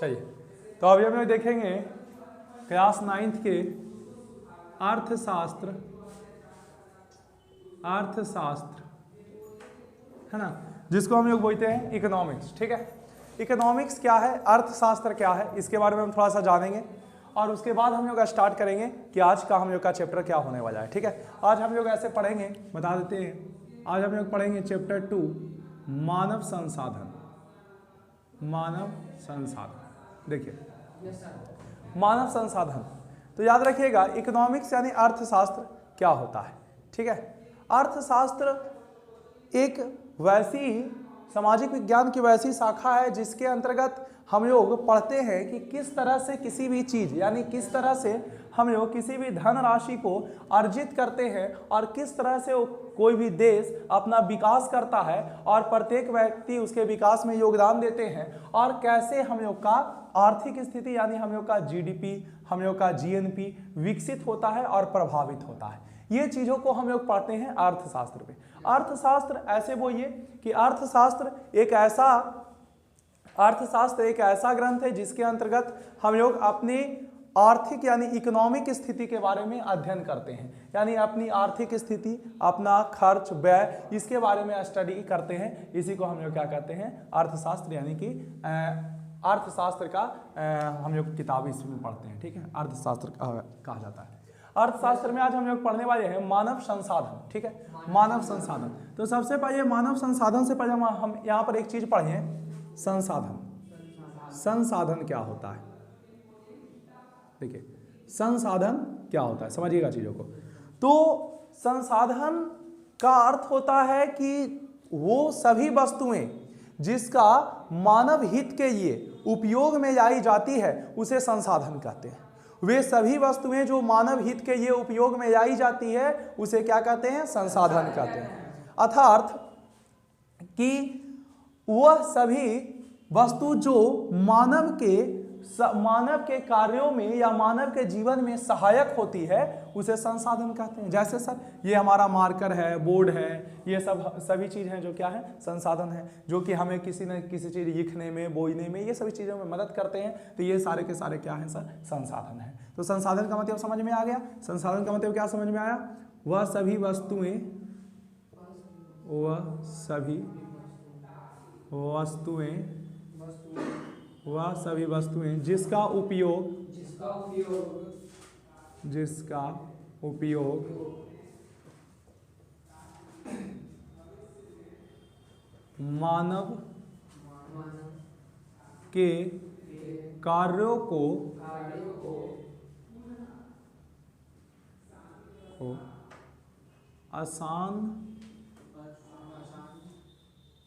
चाहिए। तो अभी हम लोग देखेंगे क्लास 9th के अर्थशास्त्र है ना, जिसको हम लोग बोलते हैं इकोनॉमिक्स। ठीक है, इकोनॉमिक्स क्या है, अर्थशास्त्र क्या है, इसके बारे में हम थोड़ा सा जानेंगे और उसके बाद हम लोग स्टार्ट करेंगे कि आज का हम लोग का चैप्टर क्या होने वाला है। ठीक है, आज हम लोग ऐसे पढ़ेंगे, बता देते हैं, आज हम लोग पढ़ेंगे चैप्टर 2 मानव संसाधन। मानव संसाधन, देखिए मानव संसाधन, तो याद रखिएगा इकोनॉमिक्स यानी अर्थशास्त्र क्या होता है। ठीक है, अर्थशास्त्र एक वैसी सामाजिक विज्ञान की वैसी शाखा है जिसके अंतर्गत हम लोग पढ़ते हैं कि किस तरह से किसी भी चीज़ यानी किस तरह से हम लोग किसी भी धनराशि को अर्जित करते हैं और किस तरह से कोई भी देश अपना विकास करता है और प्रत्येक व्यक्ति उसके विकास में योगदान देते हैं और कैसे हम लोग का आर्थिक स्थिति यानी हम लोग का जीडीपी, हम लोग का जीएनपी विकसित होता है और प्रभावित होता है। ये चीज़ों को हम लोग पढ़ते हैं अर्थशास्त्र पे। अर्थशास्त्र ऐसे बोलिए कि अर्थशास्त्र एक ऐसा ग्रंथ है जिसके अंतर्गत हम लोग अपनी आर्थिक यानी इकोनॉमिक स्थिति के बारे में अध्ययन करते हैं, यानी अपनी आर्थिक स्थिति, अपना खर्च व्यय, इसके बारे में स्टडी करते हैं। इसी को हम लोग क्या कहते हैं, अर्थशास्त्र, यानी कि अर्थशास्त्र का हम लोग किताब इसमें पढ़ते हैं। ठीक है, अर्थशास्त्र कहा जाता है। अर्थशास्त्र में आज हम लोग पढ़ने वाले हैं मानव संसाधन। ठीक है, मानव संसाधन। तो सबसे पहले मानव संसाधन से पहले हम यहाँ पर एक चीज पढ़े, संसाधन। संसाधन क्या होता है, देखिए संसाधन क्या होता है, समझिएगा चीजों को। तो संसाधन का अर्थ होता है कि वो सभी वस्तुएं जिसका मानव हित के लिए उपयोग में लाई जाती है उसे संसाधन कहते हैं। वे सभी वस्तुएं जो मानव हित के लिए उपयोग में लाई जाती है उसे क्या कहते हैं, संसाधन कहते हैं। अर्थात कि वह सभी वस्तु जो मानव के कार्यों में या मानव के जीवन में सहायक होती है उसे संसाधन कहते हैं। जैसे सर ये हमारा मार्कर है, बोर्ड है, ये सभी चीज़ हैं जो क्या है, संसाधन है, जो कि हमें किसी न किसी चीज़ लिखने में, बोलने में, ये सभी चीज़ों में मदद करते हैं। तो ये सारे के सारे क्या हैं सर, संसाधन है। तो संसाधन का मतलब समझ में आ गया। संसाधन का मतलब क्या समझ में आया, वह सभी वस्तुएं जिसका उपयोग मानव के कार्यों को आसान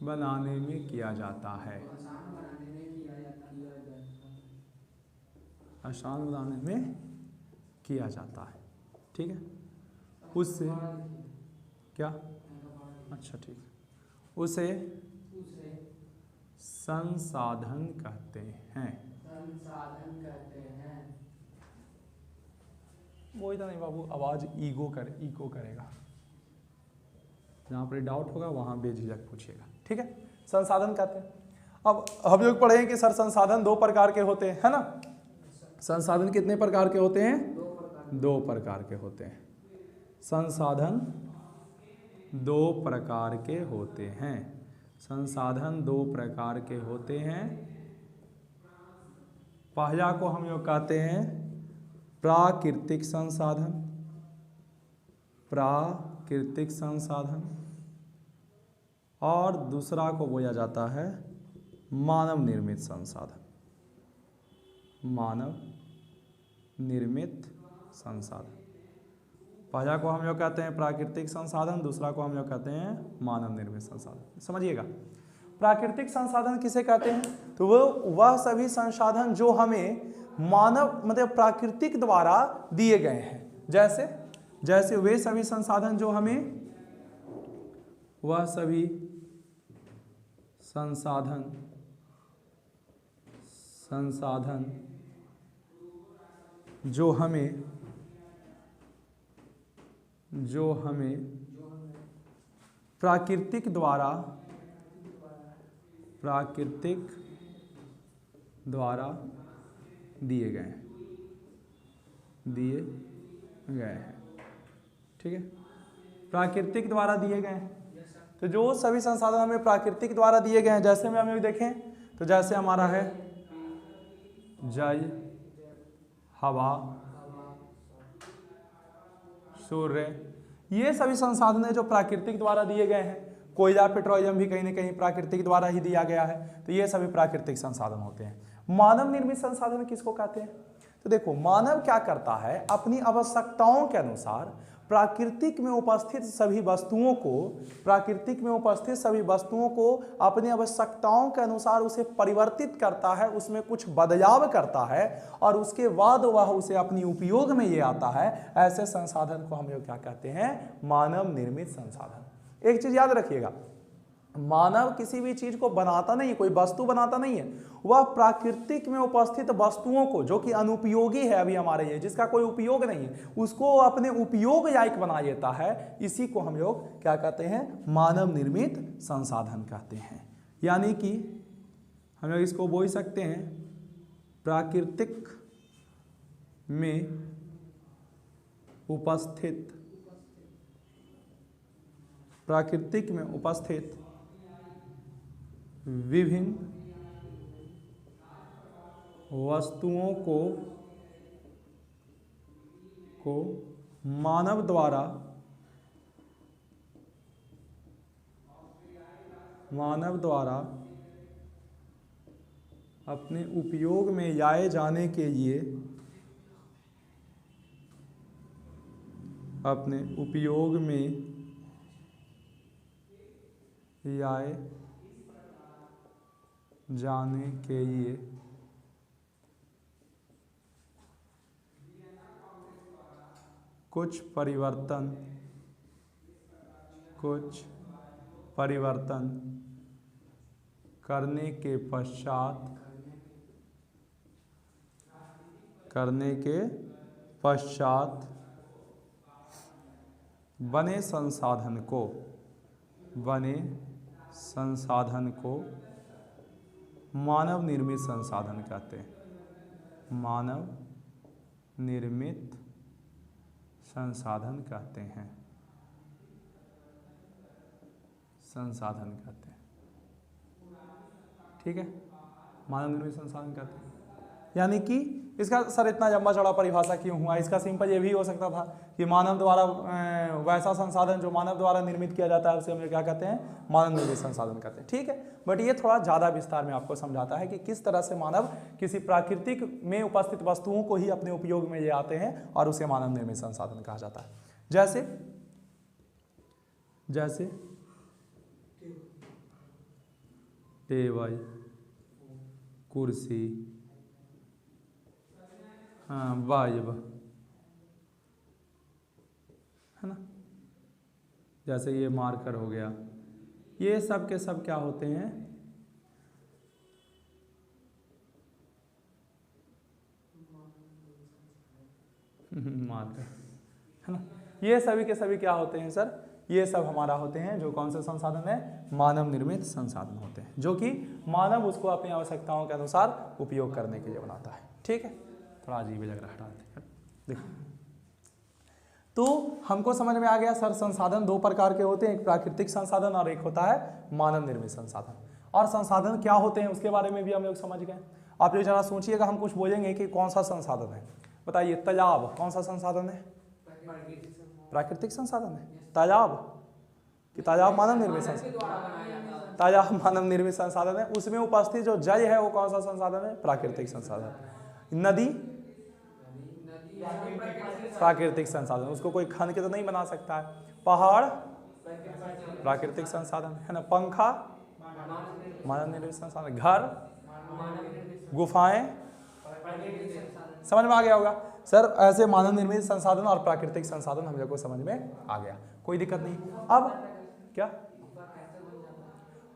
बनाने में किया जाता है। आसान बनाने में किया जाता है। ठीक है, उससे क्या, अच्छा ठीक है, उसे संसाधन कहते हैं। वो इतना नहीं बाबू, आवाज इको करेगा। जहाँ पर डाउट होगा वहाँ बेझिझक पूछिएगा। ठीक है, संसाधन कहते हैं। अब हम लोग पढ़ेंगे कि सर संसाधन 2 प्रकार के होते हैं, है ना। संसाधन कितने प्रकार के होते हैं, 2 प्रकार के होते हैं। संसाधन 2 प्रकार के होते हैं। संसाधन 2 प्रकार के होते हैं। पहला को हम लोग कहते हैं प्राकृतिक संसाधन, प्राकृतिक संसाधन, और दूसरा को बोला जाता है मानव निर्मित संसाधन। मानव निर्मित संसाधन, पहला को हम लोग कहते हैं प्राकृतिक संसाधन, दूसरा को हम लोग कहते हैं मानव निर्मित संसाधन। समझिएगा, प्राकृतिक संसाधन किसे कहते हैं, तो वह सभी संसाधन जो हमें मानव मतलब प्राकृतिक द्वारा दिए गए हैं। जैसे वे सभी संसाधन जो हमें, वह सभी संसाधन जो हमें प्राकृतिक द्वारा दिए गए हैं, ठीक है, प्राकृतिक द्वारा दिए गए हैं। तो जो सभी संसाधन हमें प्राकृतिक द्वारा दिए गए हैं, जैसे में हमें देखें तो जैसे हमारा है जल, हवा, सूर्य, ये सभी संसाधन है जो प्राकृतिक द्वारा दिए गए हैं। कोयला, पेट्रोलियम भी कहीं ना कहीं प्राकृतिक द्वारा ही दिया गया है। तो ये सभी प्राकृतिक संसाधन होते हैं। मानव निर्मित संसाधन किसको कहते हैं? तो देखो, मानव क्या करता है, अपनी आवश्यकताओं के अनुसार प्राकृतिक में उपस्थित सभी वस्तुओं को अपनी आवश्यकताओं के अनुसार उसे परिवर्तित करता है, उसमें कुछ बदलाव करता है और उसके बाद वह उसे अपनी उपयोग में ये आता है। ऐसे संसाधन को हम लोग क्या कहते हैं? मानव निर्मित संसाधन। एक चीज याद रखिएगा, मानव किसी भी चीज को बनाता नहीं, कोई वस्तु बनाता नहीं है, वह प्राकृतिक में उपस्थित वस्तुओं को, जो कि अनुपयोगी है अभी हमारे लिए, जिसका कोई उपयोग नहीं है, उसको अपने उपयोग लायक बना लेता है। इसी को हम लोग क्या कहते हैं? मानव निर्मित संसाधन कहते हैं। यानी कि हम लोग इसको बोल सकते हैं प्राकृतिक में उपस्थित विभिन्न वस्तुओं को मानव द्वारा अपने उपयोग में लाए जाने के लिए कुछ परिवर्तन करने के पश्चात बने संसाधन को मानव निर्मित संसाधन कहते हैं। मानव निर्मित संसाधन कहते हैं। ठीक है, मानव निर्मित संसाधन कहते हैं। यानी कि इसका सर इतना लंबा चौड़ा परिभाषा क्यों हुआ? इसका सिंपल ये भी हो सकता था कि मानव द्वारा वैसा संसाधन जो मानव द्वारा निर्मित किया जाता है उसे हम क्या कहते हैं? मानव निर्मित संसाधन कहते हैं। ठीक है, बट ये थोड़ा ज़्यादा विस्तार में आपको समझाता है कि किस तरह से मानव किसी प्राकृतिक में उपस्थित वस्तुओं को ही अपने उपयोग में ले आते हैं और उसे मानव निर्मित संसाधन कहा जाता है। जैसे टेबल, कुर्सी, वाइब, है ना, जैसे ये मार्कर हो गया, ये सब के सब क्या होते हैं? मार्कर, है ना। ये सभी के सभी क्या होते हैं सर? ये सब हमारा होते हैं जो कौन से संसाधन है? मानव निर्मित संसाधन होते हैं, जो कि मानव उसको अपनी आवश्यकताओं के अनुसार उपयोग करने के लिए बनाता है। ठीक है, थोड़ा अजीब लग रहा है, देखो। तो हमको समझ में आ गया सर, संसाधन दो प्रकार के होते हैं, एक प्राकृतिक संसाधन और एक होता है मानव निर्मित संसाधन। और संसाधन क्या होते हैं उसके बारे में भी हम लोग समझ गए। आप लोग जरा सोचिएगा, हम कुछ बोलेंगे कि कौन सा संसाधन है, बताइए। तालाब कौन सा संसाधन है? प्राकृतिक संसाधन है। तालाब कि तालाब मानव निर्मित संसाधन? तालाब मानव निर्मित संसाधन है। उसमें उपस्थित जो जल है वो कौन सा संसाधन है? प्राकृतिक संसाधन। नदी प्राकृतिक संसाधन, उसको कोई खन के तो नहीं बना सकता है। पहाड़ प्राकृतिक संसाधन है ना। पंखा मानव निर्मित संसाधन। घर, गुफाएं, समझ में आ गया होगा सर। ऐसे मानव निर्मित संसाधन और प्राकृतिक संसाधन हम लोग को समझ में आ गया, कोई दिक्कत नहीं। अब क्या,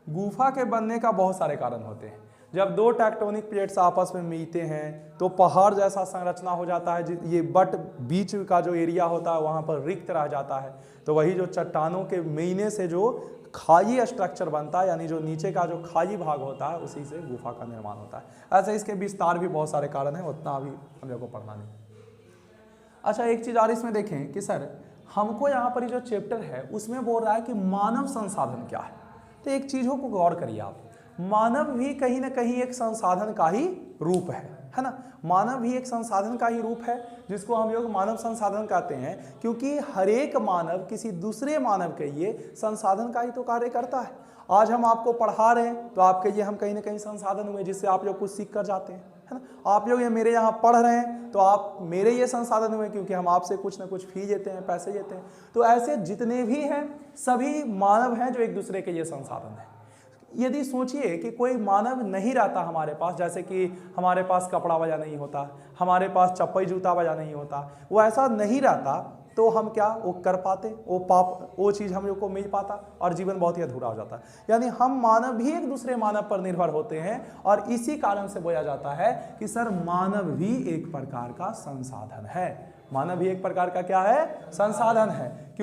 गुफा के बनने का बहुत सारे कारण होते हैं। जब दो टेक्टोनिक प्लेट्स आपस में मिलते हैं तो पहाड़ जैसा संरचना हो जाता है, ये बट बीच का जो एरिया होता है वहाँ पर रिक्त रह जाता है। तो वही जो चट्टानों के मिलने से जो खाई स्ट्रक्चर बनता है, यानी जो नीचे का जो खाई भाग होता है, उसी से गुफा का निर्माण होता है। ऐसे इसके विस्तार भी बहुत सारे कारण हैं, उतना अभी हम लोग को पढ़ना नहीं। अच्छा, एक चीज़ और इसमें देखें कि सर हमको यहाँ पर जो चैप्टर है उसमें बोल रहा है कि मानव संसाधन क्या है। तो एक चीज़ों को गौर करिए आप, मानव भी कहीं ना कहीं एक संसाधन का ही रूप है ना। मानव भी एक संसाधन का ही रूप है, जिसको हम लोग मानव संसाधन कहते हैं, क्योंकि हर एक मानव किसी दूसरे मानव के लिए संसाधन का ही तो कार्य करता है। आज हम आपको पढ़ा रहे हैं तो आपके लिए हम कहीं ना कहीं संसाधन हुए, जिससे आप लोग कुछ सीख कर जाते हैं, है ना। आप लोग ये मेरे यहाँ पढ़ रहे हैं तो आप मेरे ये संसाधन हुए, क्योंकि हम आपसे कुछ ना कुछ फी लेते हैं, पैसे लेते हैं। तो ऐसे जितने भी हैं सभी मानव हैं जो एक दूसरे के ये संसाधन है। यदि सोचिए कि कोई मानव नहीं रहता हमारे पास, जैसे कि हमारे पास कपड़ा वजह नहीं होता, हमारे पास चप्पल जूता वजह नहीं होता, वो ऐसा नहीं रहता तो हम क्या वो कर पाते, वो चीज़ हम लोग को मिल पाता और जीवन बहुत ही अधूरा हो जाता। यानी हम मानव भी एक दूसरे मानव पर निर्भर होते हैं, और इसी कारण से बोला जाता है कि सर मानव भी एक प्रकार का संसाधन है। मानव भी एक प्रकार का क्या है, संसाधन है,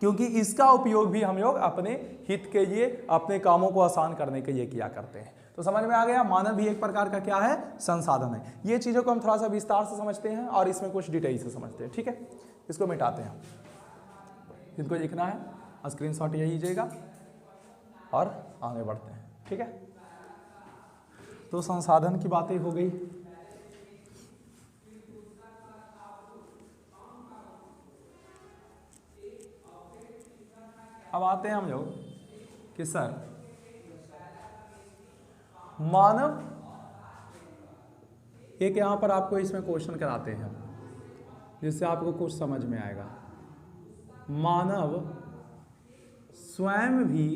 क्योंकि इसका उपयोग भी हम लोग अपने हित के लिए, अपने कामों को आसान करने के लिए किया करते हैं। तो समझ में आ गया, मानव भी एक प्रकार का क्या है, संसाधन है। ये चीज़ों को हम थोड़ा सा विस्तार से समझते हैं और इसमें कुछ डिटेल से समझते हैं, ठीक है। इसको मिटाते हैं, जिनको लिखना है स्क्रीनशॉट यही लीजिएगा और आगे बढ़ते हैं, ठीक है। तो संसाधन की बातें हो गई। अब आते हैं हम लोग कि सर मानव, एक यहाँ पर आपको इसमें क्वेश्चन कराते हैं जिससे आपको कुछ समझ में आएगा। मानव स्वयं भी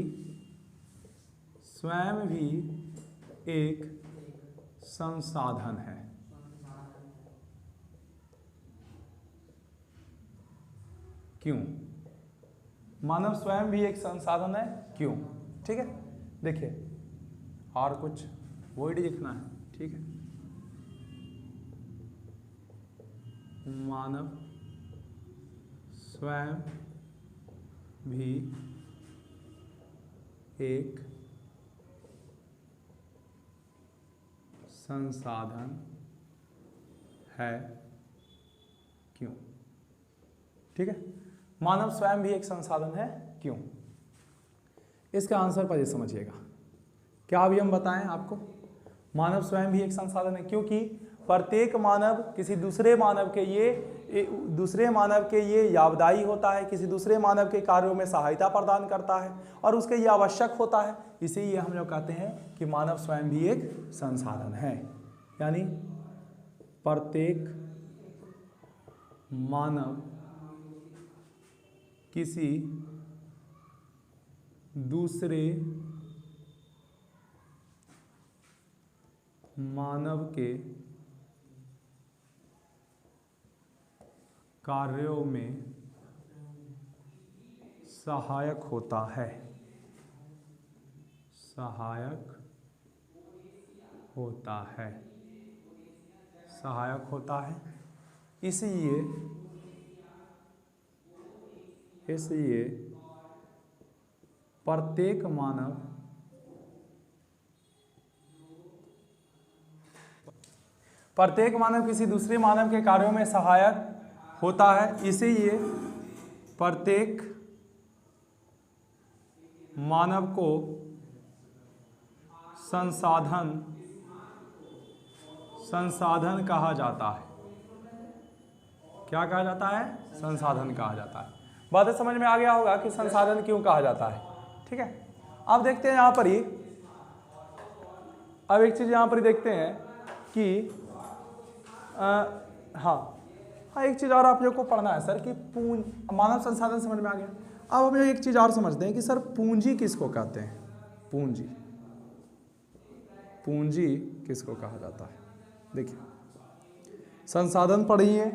एक संसाधन है। क्यों? मानव स्वयं भी एक संसाधन है, क्यों? ठीक है, देखिए और कुछ वर्ड लिखना है, ठीक है। मानव स्वयं भी एक संसाधन है, क्यों? ठीक है, मानव स्वयं भी एक संसाधन है, क्यों? इसका आंसर पहले समझिएगा। क्या अभी हम बताएं आपको, मानव स्वयं भी एक संसाधन है क्योंकि प्रत्येक मानव किसी दूसरे मानव के लिए लाभदायी होता है, किसी दूसरे मानव के कार्यों में सहायता प्रदान करता है और उसके लिए आवश्यक होता है। इसीलिए हम लोग कहते हैं कि मानव स्वयं भी एक संसाधन है। यानी प्रत्येक मानव किसी दूसरे मानव के कार्यों में सहायक होता है, सहायक होता है। इसलिए प्रत्येक मानव किसी दूसरे मानव के कार्यों में सहायक होता है। इसीलिए प्रत्येक मानव को संसाधन कहा जाता है। क्या कहा जाता है? संसाधन कहा जाता है। बातें समझ में आ गया होगा कि संसाधन क्यों कहा जाता है। ठीक है, अब देखते हैं यहाँ पर ही, अब एक चीज यहाँ पर ही देखते हैं कि हाँ एक चीज और आप लोग को पढ़ना है सर कि मानव संसाधन समझ में आ गया। अब हम एक चीज और समझते हैं कि सर पूंजी किसको कहते हैं। पूंजी किसको कहा जाता है। देखिए, संसाधन पढ़िए,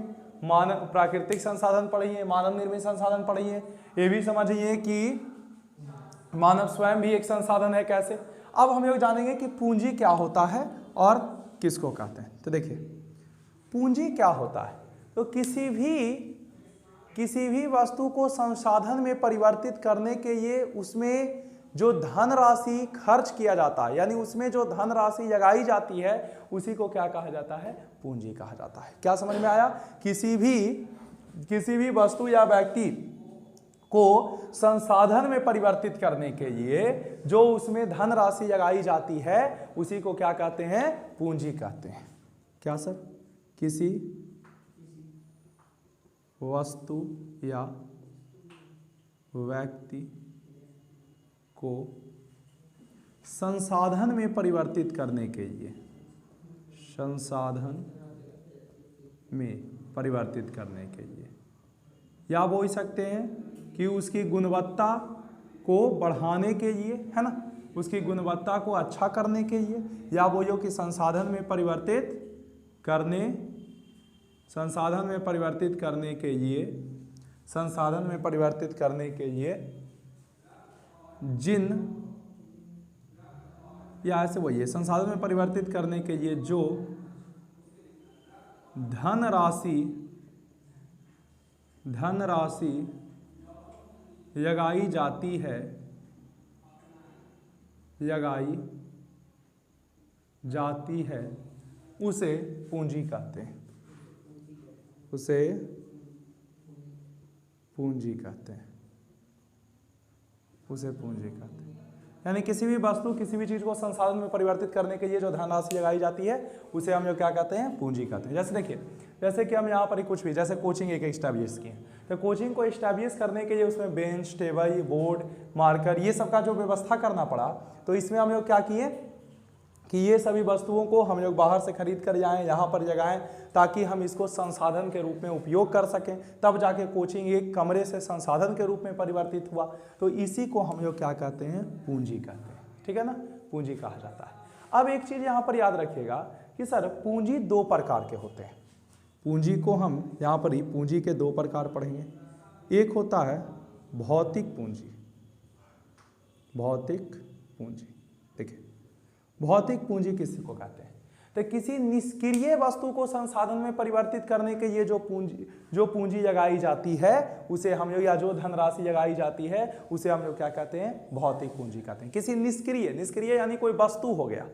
मानव प्राकृतिक संसाधन पढ़िए, मानव निर्मित संसाधन पढ़िए। ये भी समझिए कि मानव स्वयं भी एक संसाधन है। कैसे? अब हम लोग जानेंगे कि पूंजी क्या होता है और किसको कहते हैं। तो देखिए पूंजी क्या होता है, तो किसी भी वस्तु को संसाधन में परिवर्तित करने के लिए उसमें जो धनराशि खर्च किया जाता है, यानी उसमें जो धनराशि लगाई जाती है, उसी को क्या कहा जाता है, पूंजी कहा जाता है। क्या समझ में आया? किसी भी वस्तु या व्यक्ति को संसाधन में परिवर्तित करने के लिए जो उसमें धनराशि लगाई जाती है, उसी को क्या कहते हैं, पूंजी कहते हैं। क्या सर? किसी वस्तु या व्यक्ति को संसाधन में परिवर्तित करने के लिए, संसाधन में परिवर्तित करने के लिए, या बोल सकते हैं कि उसकी गुणवत्ता को बढ़ाने के लिए, है ना, उसकी गुणवत्ता को अच्छा करने के लिए, या बोलो कि संसाधन में परिवर्तित करने के लिए जिन, या ऐसे बोलिए संसाधन में परिवर्तित करने के लिए जो धनराशि लगाई जाती है, उसे पूंजी कहते हैं, यानी किसी भी वस्तु, किसी भी चीज को संसाधन में परिवर्तित करने के लिए जो धनराशि लगाई जाती है, उसे हम लोग क्या कहते हैं, पूंजी कहते हैं। जैसे देखिए, जैसे कि हम यहाँ पर कुछ भी, जैसे कोचिंग एक एस्टैब्लिश की है, तो कोचिंग को एस्टैब्लिश करने के लिए उसमें बेंच, टेबल, बोर्ड, मार्कर, ये सब का जो व्यवस्था करना पड़ा, तो इसमें हम लोग क्या किए कि ये सभी वस्तुओं को हम लोग बाहर से खरीद कर जाएं, यहाँ पर जगाएं, ताकि हम इसको संसाधन के रूप में उपयोग कर सकें, तब जाके कोचिंग एक कमरे से संसाधन के रूप में परिवर्तित हुआ। तो इसी को हम लोग क्या कहते हैं, पूंजी कहते हैं। ठीक है ना, पूंजी कहा जाता है। अब एक चीज यहाँ पर याद रखिएगा कि सर पूंजी दो प्रकार के होते हैं। पूंजी को हम यहाँ पर ही पूंजी के दो प्रकार पढ़ेंगे। एक होता है भौतिक पूंजी। देखिए भौतिक पूंजी किसी को कहते हैं, तो किसी निष्क्रिय वस्तु को संसाधन में परिवर्तित करने के लिए जो पूंजी लगाई जाती है, उसे हम लोग, या जो धनराशि लगाई जाती है, उसे हम लोग क्या कहते हैं, भौतिक पूंजी कहते हैं। किसी निष्क्रिय यानी कोई वस्तु हो गया,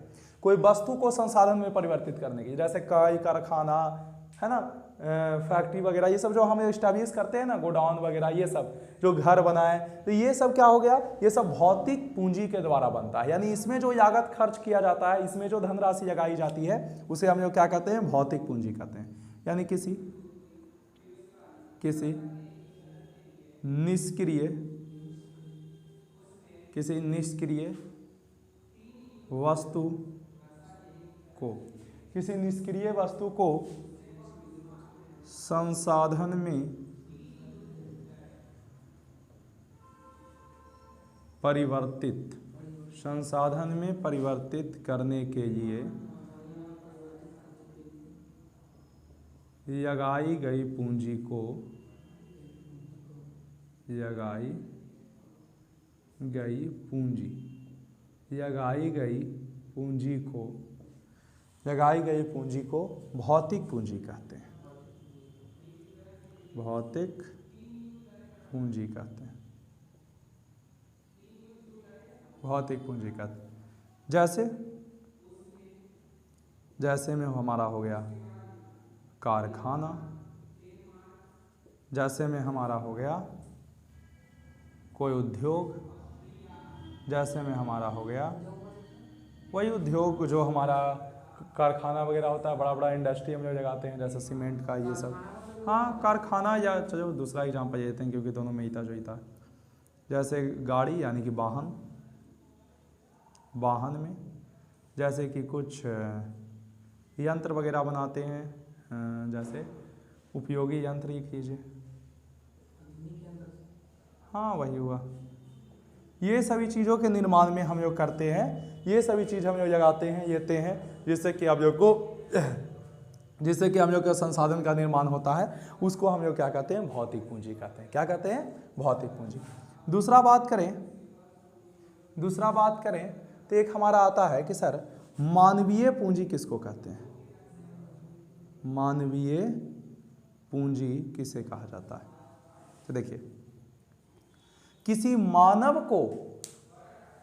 कोई वस्तु को संसाधन में परिवर्तित करने की, जैसे कारखाना, है ना, फैक्ट्री वगैरह, ये सब जो हम एस्टैब्लिश करते हैं ना, गोडाउन वगैरह, ये सब जो घर बनाए, तो ये सब क्या हो गया, ये सब भौतिक पूंजी के द्वारा बनता है। यानी इसमें जो लागत खर्च किया जाता है, इसमें जो धनराशि लगाई जाती है, उसे हम लोग क्या कहते हैं, भौतिक पूंजी कहते हैं। यानी किसी निष्क्रिय वस्तु को संसाधन में परिवर्तित करने के लिए लगाई गई पूंजी को भौतिक पूंजी कहते हैं। जैसे में हमारा हो गया कारखाना, जैसे में हमारा हो गया कोई उद्योग, जैसे में हमारा हो गया वही उद्योग जो हमारा कारखाना वगैरह होता है, बड़ा बड़ा इंडस्ट्री हम लोग लगाते हैं, जैसे सीमेंट का, ये सब। हाँ, कारखाना, या चलो दूसरा एग्जाम्पल लेते हैं क्योंकि दोनों में जो था, जैसे गाड़ी यानी कि वाहन में, जैसे कि कुछ यंत्र वगैरह बनाते हैं, जैसे उपयोगी यंत्र ही कीजिए, हाँ वही हुआ। ये सभी चीज़ों के निर्माण में हम लोग करते हैं, ये सभी चीज़ हम लोग लगाते हैं, लेते हैं, जिससे कि हम लोग का संसाधन का निर्माण होता है, उसको हम लोग क्या कहते हैं, भौतिक पूंजी कहते हैं। क्या कहते हैं, भौतिक पूंजी। दूसरा बात करें तो एक हमारा आता है कि सर मानवीय पूंजी किसको कहते हैं, मानवीय पूंजी किसे कहा जाता है। तो देखिए, किसी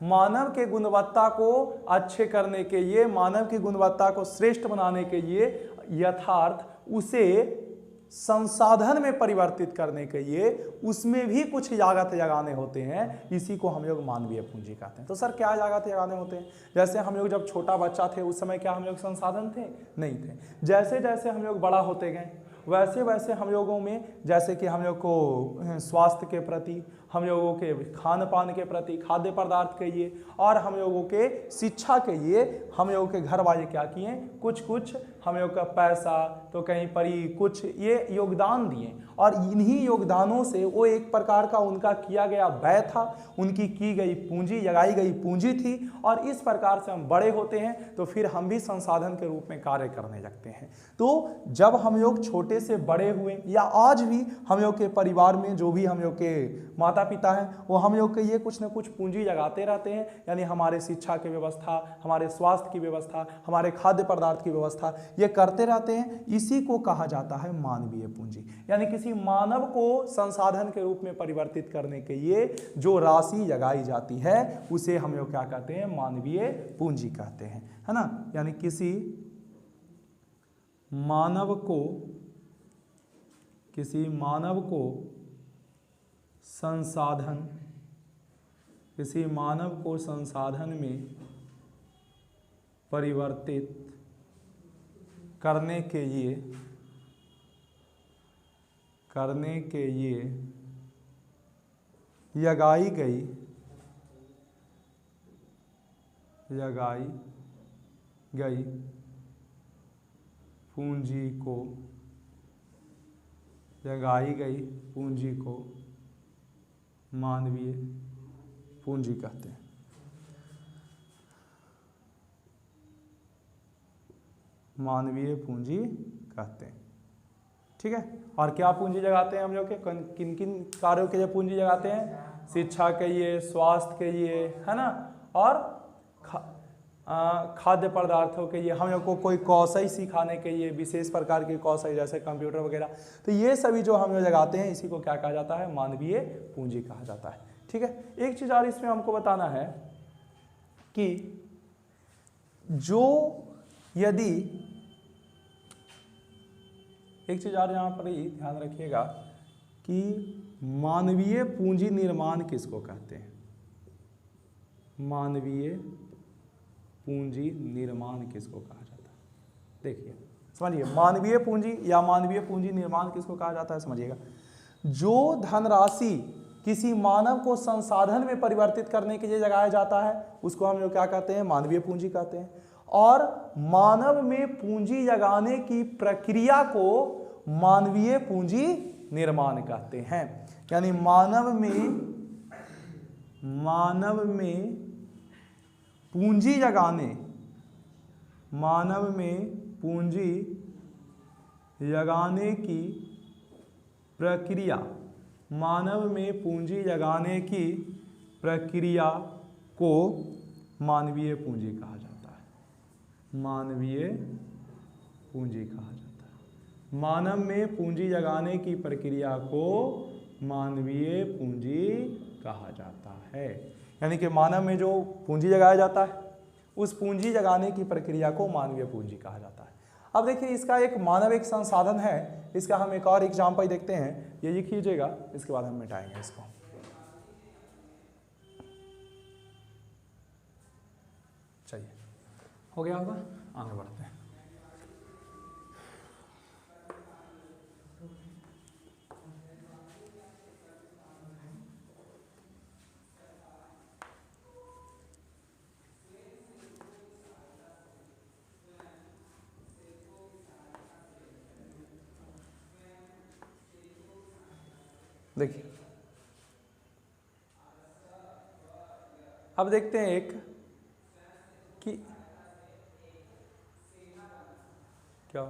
मानव के गुणवत्ता को अच्छे करने के लिए, मानव की गुणवत्ता को श्रेष्ठ बनाने के लिए, यथार्थ उसे संसाधन में परिवर्तित करने के लिए उसमें भी कुछ लागत लगाने होते हैं, इसी को हम लोग मानवीय पूंजी कहते हैं। तो सर क्या लागत लगाने होते हैं? जैसे हम लोग जब छोटा बच्चा थे उस समय क्या हम लोग संसाधन थे? नहीं थे। जैसे जैसे हम लोग बड़ा होते गए वैसे वैसे हम लोगों में, जैसे कि हम लोग को स्वास्थ्य के प्रति, हम लोगों के खान पान के प्रति, खाद्य पदार्थ के लिए और हम लोगों के शिक्षा के लिए हम लोगों के घर वाले क्या किए, कुछ कुछ हम लोग का पैसा तो कहीं पर ही कुछ ये योगदान दिए, और इन्हीं योगदानों से वो एक प्रकार का उनका किया गया व्यय था, उनकी की गई पूंजी, लगाई गई पूंजी थी, और इस प्रकार से हम बड़े होते हैं तो फिर हम भी संसाधन के रूप में कार्य करने लगते हैं। तो जब हम लोग छोटे से बड़े हुए, या आज भी हम लोग के परिवार में जो भी हम लोग के माता पिता हैं वो हम लोग के लिए कुछ न कुछ पूंजी लगाते रहते हैं, यानी हमारे शिक्षा की व्यवस्था, हमारे स्वास्थ्य की व्यवस्था, हमारे खाद्य पदार्थ की व्यवस्था, ये करते रहते हैं। इसी को कहा जाता है मानवीय पूंजी, यानी किसी मानव को संसाधन के रूप में परिवर्तित करने के लिए जो राशि लगाई जाती है उसे हम लोग क्या कहते हैं, मानवीय पूंजी कहते हैं, है ना। यानी किसी मानव को संसाधन में परिवर्तित करने के लिए लगाई गई पूंजी को मानवीय पूंजी कहते हैं। मानवीय पूंजी कहते हैं, ठीक है। और क्या पूंजी लगाते हैं हम लोग के, किन किन कार्यों के लिए पूंजी लगाते हैं? शिक्षा के लिए, स्वास्थ्य के लिए, है ना, और खाद्य पदार्थों के लिए, हम लोग को कोई कौशल सिखाने के लिए, विशेष प्रकार के कौशल जैसे कंप्यूटर वगैरह, तो ये सभी जो हम लोग लगाते हैं इसी को क्या कहा जाता है, मानवीय पूंजी कहा जाता है, ठीक है। एक चीज और इसमें हमको बताना है कि जो यदि एक चीज और यहाँ पर ही ध्यान रखिएगा कि मानवीय पूंजी निर्माण किसको कहते हैं, मानवीय पूंजी निर्माण किसको कहा जाता है। देखिए समझिए, मानवीय पूंजी या मानवीय पूंजी निर्माण किसको कहा जाता है, समझिएगा। जो धनराशि किसी मानव को संसाधन में परिवर्तित करने के लिए लगाया जाता है उसको हम लोग क्या कहते हैं, मानवीय पूंजी कहते हैं। और मानव में पूंजी लगाने की प्रक्रिया को मानवीय पूंजी निर्माण कहते हैं। यानी मानव में पूंजी लगाने की प्रक्रिया, को मानवीय पूंजी कहा जाता है, मानवीय पूंजी कहा जाता है। मानव में पूंजी लगाने की प्रक्रिया को मानवीय पूंजी कहा जाता है। यानी कि मानव में जो पूंजी लगाया जाता है उस पूंजी लगाने की प्रक्रिया को मानवीय पूंजी कहा जाता है। अब देखिए, इसका एक मानव एक संसाधन है, इसका हम एक और एग्जाम्पल देखते हैं, ये लिख लीजिएगा, इसके बाद हम मिटाएंगे इसको। चलिए, हो गया होगा, आगे बढ़ते हैं। देखिए, अब देखते हैं एक कि क्या,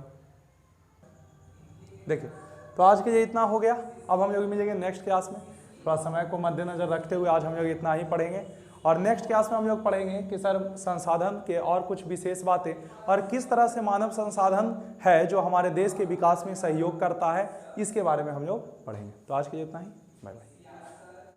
देखिए तो आज के लिए इतना हो गया। अब हम लोग मिलेंगे नेक्स्ट क्लास में। थोड़ा समय को मद्देनजर रखते हुए आज हम लोग इतना ही पढ़ेंगे और नेक्स्ट क्लास में हम लोग पढ़ेंगे कि सर संसाधन के और कुछ विशेष बातें और किस तरह से मानव संसाधन है जो हमारे देश के विकास में सहयोग करता है, इसके बारे में हम लोग पढ़ेंगे। तो आज के लिए इतना ही।